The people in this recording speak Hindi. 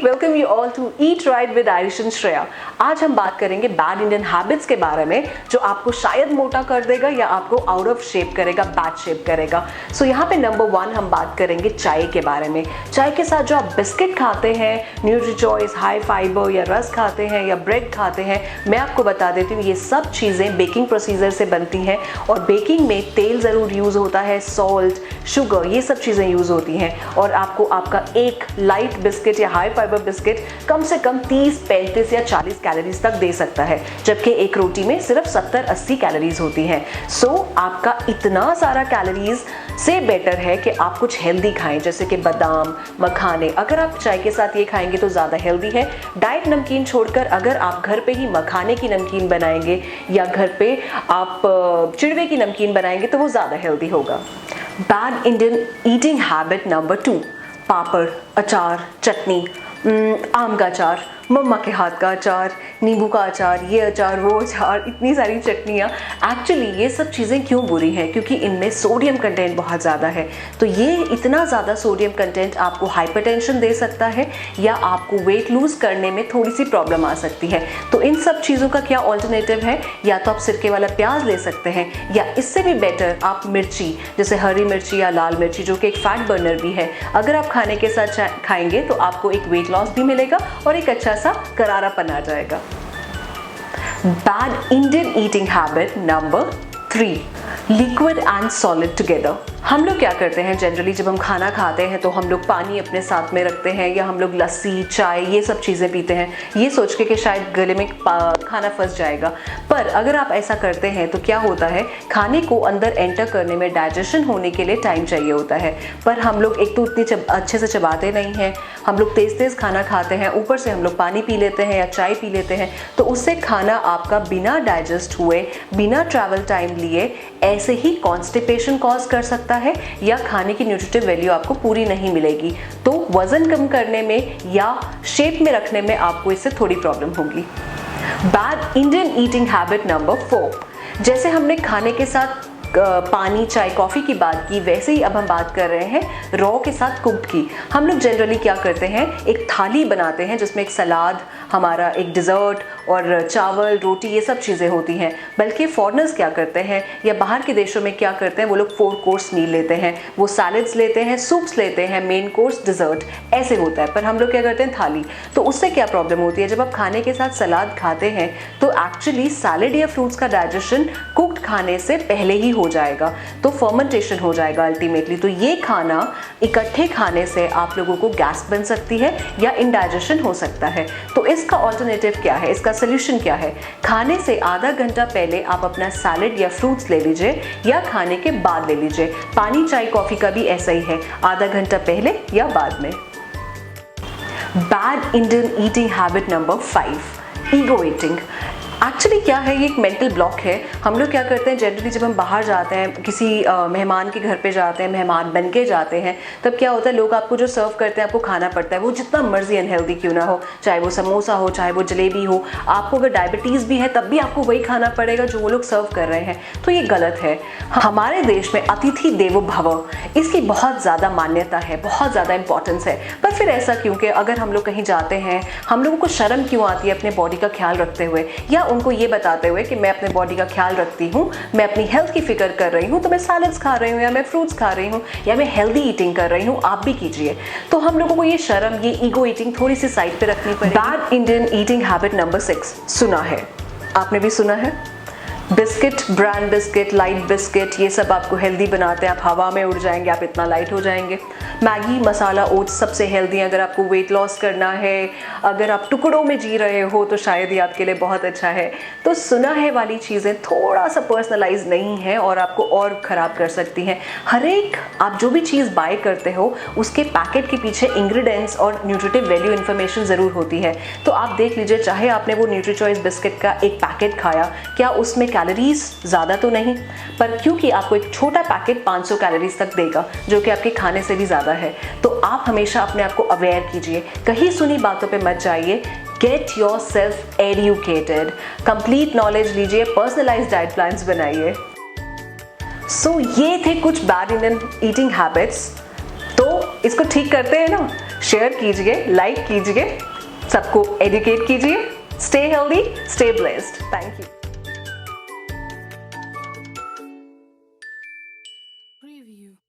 Welcome you all to eat right with Irish and Shreya. आज हम बात करेंगे बैड इंडियन हैबिट्स के बारे में जो आपको शायद मोटा कर देगा या आपको आउट ऑफ शेप करेगा, बैड शेप करेगा। सो यहाँ पे नंबर 1 हम बात करेंगे चाय के बारे में। चाय के साथ जो आप बिस्किट खाते हैं, न्यूट्रीचॉइस, हाई फाइबर या रस खाते हैं या ब्रेड खाते हैं, मैं आपको बता देती हूँ ये सब चीज़ें बेकिंग प्रोसीजर से बनती हैं और बेकिंग में तेल ज़रूर यूज़ होता है, सॉल्ट, शुगर, ये सब चीज़ें यूज़ होती हैं और आपको आपका एक लाइट बिस्किट या हाई फाइबर बिस्किट कम से कम 30, 35 या 40 कैलोरीज तक दे सकता है, जबकि एक रोटी में सिर्फ 70-80 कैलोरीज होती हैं। सो आपका इतना सारा कैलोरीज से बेटर है कि आप कुछ हेल्दी खाएं, जैसे कि बादाम, मखाने। अगर आप चाय के साथ ये खाएंगे तो ज़्यादा हेल्दी है। डाइट नमकीन छोड़कर अगर आप घर पे ही मखाने की नमकीन बनाएंगे या घर पे आप चिड़वे की नमकीन बनाएंगे तो वो ज़्यादा हेल्दी होगा। Bad Indian eating habit number 2, पापड़, अचार, चटनी, आम का अचार, मम्मा के हाथ का अचार, नींबू का अचार, ये अचार, वो अचार, इतनी सारी चटनियाँ। एक्चुअली ये सब चीज़ें क्यों बुरी हैं? क्योंकि इनमें सोडियम कंटेंट बहुत ज़्यादा है। तो ये इतना ज़्यादा सोडियम कंटेंट आपको हाइपरटेंशन दे सकता है या आपको वेट लूज़ करने में थोड़ी सी प्रॉब्लम आ सकती है। तो इन सब चीज़ों का क्या ऑल्टरनेटिव है? या तो आप सिरके वाला प्याज ले सकते हैं या इससे भी बेटर आप मिर्ची, जैसे हरी मिर्ची या लाल मिर्ची, जो कि एक फैट बर्नर भी है, अगर आप खाने के साथ खाएंगे तो आपको एक वेट लॉस भी मिलेगा और एक अच्छा सा करारापन आ जाएगा। Bad Indian eating habit number 3, liquid and solid together. हम लोग क्या करते हैं जनरली, जब हम खाना खाते हैं तो हम लोग पानी अपने साथ में रखते हैं या हम लोग लस्सी, चाय, ये सब चीज़ें पीते हैं ये सोच के कि शायद गले में खाना फंस जाएगा। पर अगर आप ऐसा करते हैं तो क्या होता है, खाने को अंदर एंटर करने में, डाइजेशन होने के लिए टाइम चाहिए होता है। पर हम लोग एक तो उतनी अच्छे से चबाते नहीं हैं, हम लोग तेज़ तेज़ खाना खाते हैं, ऊपर से हम लोग पानी पी लेते हैं या चाय पी लेते हैं, तो उससे खाना आपका बिना डाइजेस्ट हुए, बिना ट्रैवल टाइम लिए ऐसे ही कॉन्स्टिपेशन कॉज कर सकता है या खाने की न्यूट्रिटिव वैल्यू आपको पूरी नहीं मिलेगी। तो वजन कम करने में या शेप में रखने में आपको इससे थोड़ी प्रॉब्लम होगी। Bad Indian eating habit number 4, जैसे हमने खाने के साथ पानी, चाय, कॉफ़ी की बात की, वैसे ही अब हम बात कर रहे हैं रॉ के साथ कुक्ड की। हम लोग जनरली क्या करते हैं, एक थाली बनाते हैं जिसमें एक सलाद, हमारा एक डिज़र्ट और चावल, रोटी, ये सब चीज़ें होती हैं। बल्कि फॉरेनर्स क्या करते हैं या बाहर के देशों में क्या करते हैं, वो लोग 4 कोर्स मील लेते हैं, वो सैलड्स लेते हैं, सूप्स लेते हैं, मेन कोर्स, डिज़र्ट, ऐसे होता है। पर हम लोग क्या करते हैं, थाली। तो उससे क्या प्रॉब्लम होती है, जब आप खाने के साथ सलाद खाते हैं तो एक्चुअली सैलड या फ्रूट्स का डाइजेशन कुक्ड खाने से पहले ही हो जाएगा, तो फर्मेंटेशन हो जाएगा अल्टीमेटली। तो ये खाना इकट्ठे खाने से आप लोगों को गैस बन सकती है या इंडाइजेशन हो सकता है। तो इसका ऑल्टरनेटिव क्या है, इसका सोल्यूशन क्या है? खाने से आधा घंटा पहले आप अपना सैलेड या फ्रूट्स ले लीजिए या खाने के बाद ले लीजिए। पानी, चाय, कॉफ़ी का भी ऐसा ही है, आधा घंटा पहले या बाद में। Bad Indian eating habit number 5, ego eating. Actually क्या है, ये एक मेंटल ब्लॉक है। हम लोग क्या करते हैं जनरली, जब हम बाहर जाते हैं, किसी मेहमान के घर पे जाते हैं, मेहमान बन के जाते हैं, तब क्या होता है, लोग आपको जो सर्व करते हैं आपको खाना पड़ता है, वो जितना मर्जी अनहेल्दी क्यों ना हो, चाहे वो समोसा हो, चाहे वो जलेबी हो। आपको अगर डायबिटीज़ भी है तब भी आपको वही खाना पड़ेगा जो वो लोग सर्व कर रहे हैं। तो ये गलत है। हमारे देश में अतिथि देवो भव, इसकी बहुत ज़्यादा मान्यता है, बहुत ज़्यादा इंपॉर्टेंस है। पर फिर ऐसा क्यों कि अगर हम लोग कहीं जाते हैं, हम लोगों को शर्म क्यों आती है अपने बॉडी का ख्याल रखते हुए या उनको ये बताते हुए कि मैं अपने बॉडी का ख्याल रखती हूँ, मैं अपनी हेल्थ की फिक्र कर रही हूँ, तो मैं सैलड्स खा रही हूँ या मैं फ्रूट्स खा रही हूँ या मैं हेल्दी ईटिंग कर रही हूँ, आप भी कीजिए। तो हम लोगों को ये शर्म, ये ईगो ईटिंग थोड़ी सी साइड पे रखनी पड़ेगी। Bad Indian eating habit number 6, सुना है, आपने भी सुना है, biscuit, brand biscuit, light biscuit, ये सब आपको हेल्दी बनाते हैं, आप हवा में उड़ जाएंगे, आप इतना लाइट हो जाएंगे। मैगी, मसाला, ओट्स सबसे हेल्दी है अगर आपको वेट लॉस करना है, अगर आप टुकड़ों में जी रहे हो तो शायद ये आपके लिए बहुत अच्छा है। तो सुना है वाली चीज़ें थोड़ा सा पर्सनलाइज नहीं है और आपको और ख़राब कर सकती हैं। हर एक आप जो भी चीज़ बाय करते हो उसके पैकेट के पीछे इंग्रेडिएंट्स और न्यूट्रिटिव वैल्यू इन्फॉर्मेशन ज़रूर होती है। तो आप देख लीजिए, चाहे आपने वो न्यूट्रीचॉइस बिस्किट का एक पैकेट खाया, क्या उसमें कैलोरीज ज़्यादा तो नहीं, पर क्योंकि आपको एक छोटा पैकेट 500 कैलोरीज तक देगा जो कि आपके खाने से भी ज़्यादा है। तो आप हमेशा अपने आप को अवेयर कीजिए, कहीं सुनी बातों पे मत जाइए। Get your self educated, complete knowledge लीजिए, पर्सनलाइज्ड डाइट प्लान्स बनाइए। सो ये थे कुछ बैड इंडियन ईटिंग हैबिट्स। तो इसको ठीक करते हैं ना। शेयर कीजिए, लाइक कीजिए, सबको एजुकेट कीजिए। Stay healthy, stay blessed. Thank you. Preview.